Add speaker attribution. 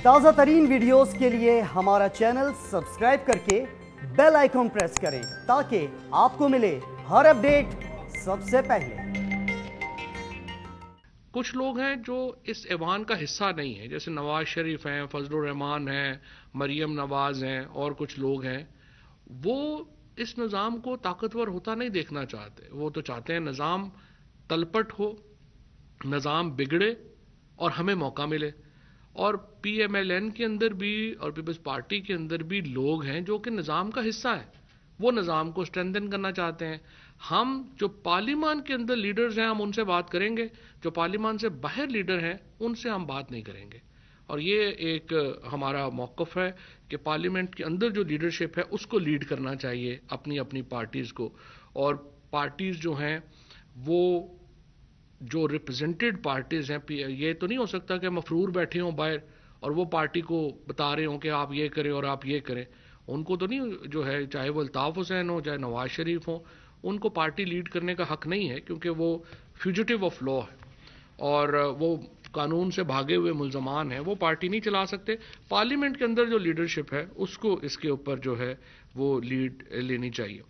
Speaker 1: تازہ ترین ویڈیوز کے لیے ہمارا چینل سبسکرائب کر کے بیل آئیکن پریس کریں تاکہ آپ کو ملے ہر اپڈیٹ سب سے پہلے۔
Speaker 2: کچھ لوگ ہیں جو اس ایوان کا حصہ نہیں ہیں، جیسے نواز شریف ہیں، فضل الرحمان ہیں، مریم نواز ہیں اور کچھ لوگ ہیں، وہ اس نظام کو طاقتور ہوتا نہیں دیکھنا چاہتے۔ وہ تو چاہتے ہیں نظام تلپٹ ہو، نظام بگڑے اور ہمیں موقع ملے۔ اور پی ایم ایل این کے اندر بھی اور پیپلز پارٹی کے اندر بھی لوگ ہیں جو کہ نظام کا حصہ ہیں، وہ نظام کو اسٹرینتھن کرنا چاہتے ہیں۔ ہم جو پارلیمان کے اندر لیڈرز ہیں ہم ان سے بات کریں گے، جو پارلیمان سے باہر لیڈر ہیں ان سے ہم بات نہیں کریں گے۔ اور یہ ایک ہمارا موقف ہے کہ پارلیمنٹ کے اندر جو لیڈرشپ ہے اس کو لیڈ کرنا چاہیے اپنی اپنی پارٹیز کو، اور پارٹیز جو ہیں وہ جو ریپرزینٹڈ پارٹیز ہیں، یہ تو نہیں ہو سکتا کہ مفرور بیٹھے ہوں باہر اور وہ پارٹی کو بتا رہے ہوں کہ آپ یہ کریں اور آپ یہ کریں۔ ان کو تو نہیں، جو ہے چاہے وہ الطاف حسین ہو چاہے نواز شریف ہوں، ان کو پارٹی لیڈ کرنے کا حق نہیں ہے، کیونکہ وہ فیوجیٹو آف لا ہے اور وہ قانون سے بھاگے ہوئے ملزمان ہیں، وہ پارٹی نہیں چلا سکتے۔ پارلیمنٹ کے اندر جو لیڈرشپ ہے اس کو اس کے اوپر جو ہے وہ لیڈ لینی چاہیے۔